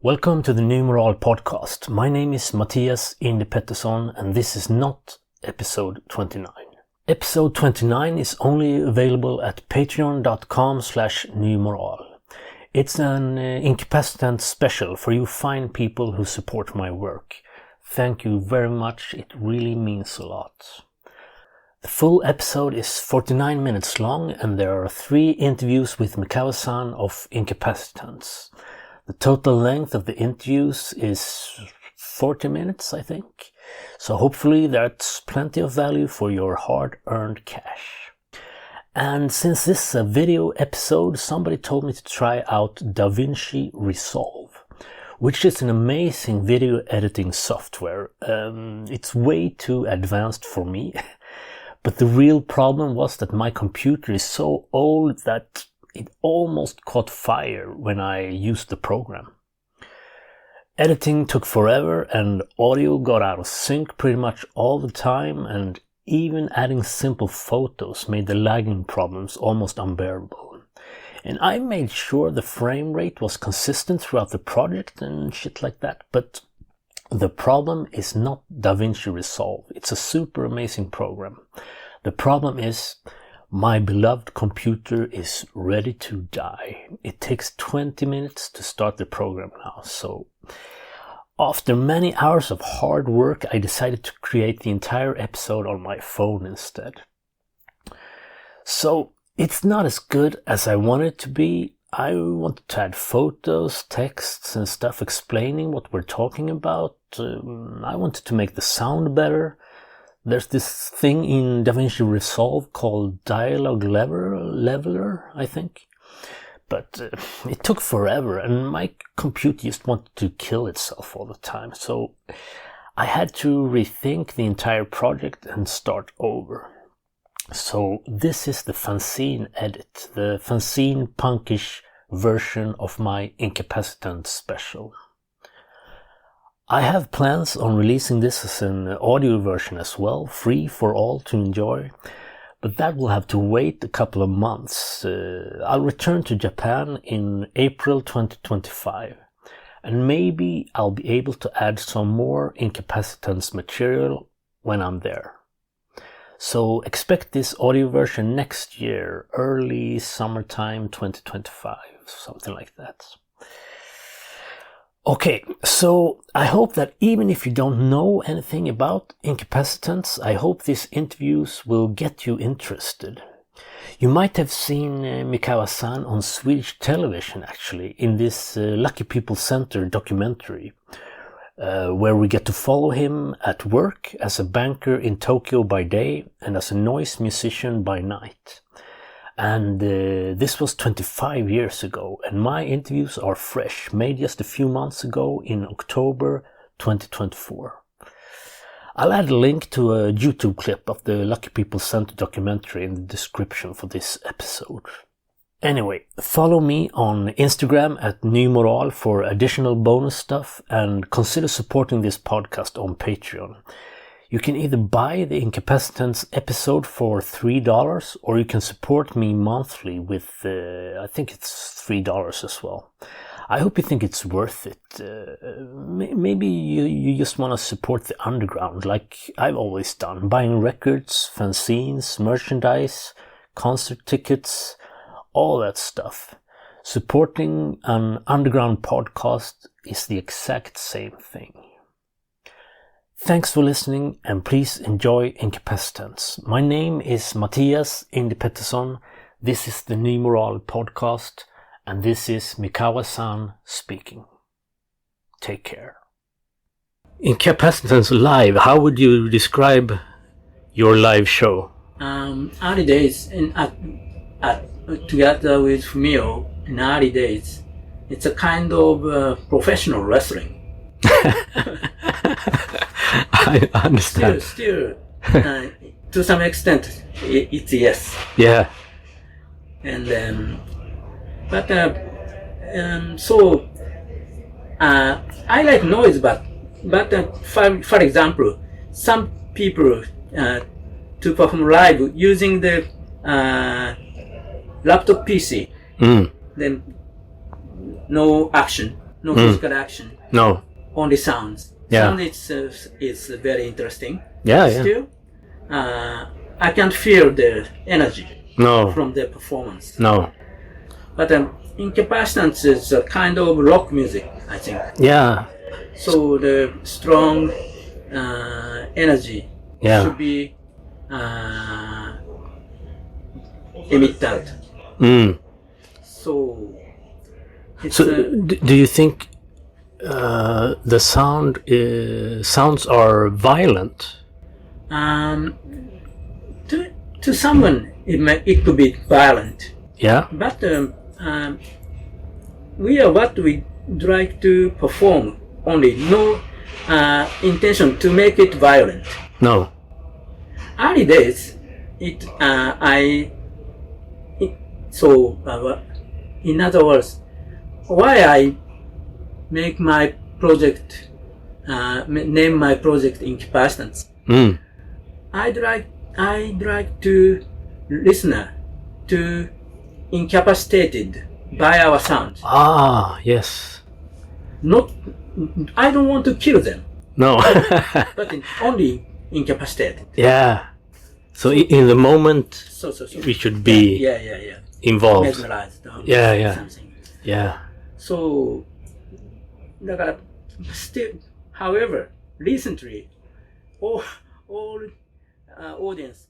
Welcome to the Numeral podcast. My name is Mattias, Indy Pettersson, and this is not episode 29. Episode 29 is only available at patreon.com/numeral. It's an Incapacitants special for you fine people who support my work. Thank you very much, it really means a lot. The full episode is 49 minutes long and there are 3 interviews with Mattias of Incapacitants. The total length of the interviews is 40 minutes, I think. So hopefully that's plenty of value for your hard-earned cash. And since this is a video episode, somebody told me to try out DaVinci Resolve, which is an amazing video editing software. It's way too advanced for me. But the real problem was that my computer is so old that it almost caught fire when I used the program. Editing took forever and audio got out of sync pretty much all the time, and even adding simple photos made the lagging problems almost unbearable. And I made sure the frame rate was consistent throughout the project and shit like that, but the problem is not DaVinci Resolve. It's a super amazing program. The problem is my beloved computer is ready to die. It takes 20 minutes to start the program now, so after many hours of hard work I decided to create the entire episode on my phone instead. So it's not as good as I wanted it to be. I wanted to add photos, texts and stuff explaining what we're talking about. I wanted to make the sound better. There's this thing in DaVinci Resolve called Dialogue Leveler, I think. But it took forever and my computer just wanted to kill itself all the time. So I had to rethink the entire project and start over. So this is the fanzine edit, the fanzine punkish version of my Incapacitants special. I have plans on releasing this as an audio version as well, free for all to enjoy, but that will have to wait a couple of months. I'll return to Japan in April 2025, and maybe I'll be able to add some more Incapacitants material when I'm there. So expect this audio version next year, early summertime 2025, something like that. Okay, so I hope that even if you don't know anything about Incapacitants, I hope these interviews will get you interested. You might have seen Mattias on Swedish television actually, in this Lucky People Center documentary, where we get to follow him at work as a banker in Tokyo by day and as a noise musician by night. And this was 25 years ago, and my interviews are fresh, made just a few months ago in October 2024. I'll add a link to a YouTube clip of the Lucky People Center documentary in the description for this episode. Anyway, follow me on Instagram at numeral for additional bonus stuff, and consider supporting this podcast on Patreon. You can either buy the Incapacitants episode for $3 or you can support me monthly with, I think it's $3 as well. I hope you think it's worth it. Maybe you just want to support the underground like I've always done. Buying records, fanzines, merchandise, concert tickets, all that stuff. Supporting an underground podcast is the exact same thing. Thanks for listening and please enjoy Incapacitants. My name is Mattias, Indy Pettersson. This is the Numeral podcast and this is Mattias speaking. Take care. Incapacitants live, how would you describe your live show? Early days together with Fumio in early days, it's a kind of professional wrestling. I understand. Still, to some extent, it's yes. Yeah. And so I like noise, but for example, some people to perform live using the laptop PC, then no action. no physical action, No. only sounds. Yeah. Sound is very interesting. Yeah, yeah. Still, I can't feel the energy No. from the performance. No. But Incapacitants is a kind of rock music, I think. Yeah. So the strong energy Yeah. should be emitted. Mm. So, it's, So, do you think the sounds are violent? to someone it could be violent, Yeah. but we are what we like to perform only, no intention to make it violent. No. Early days, in other words, why I make my project, name my project Incapacitants. Mm. I'd like to listener to incapacitated by our sound. Ah, yes. Not, I don't want to kill them, No. but only incapacitated. Yeah. So in the moment, So. we should be Yeah. involved. Mesmerized. Yeah. Something. Yeah. So, だから still, however, recently, all audience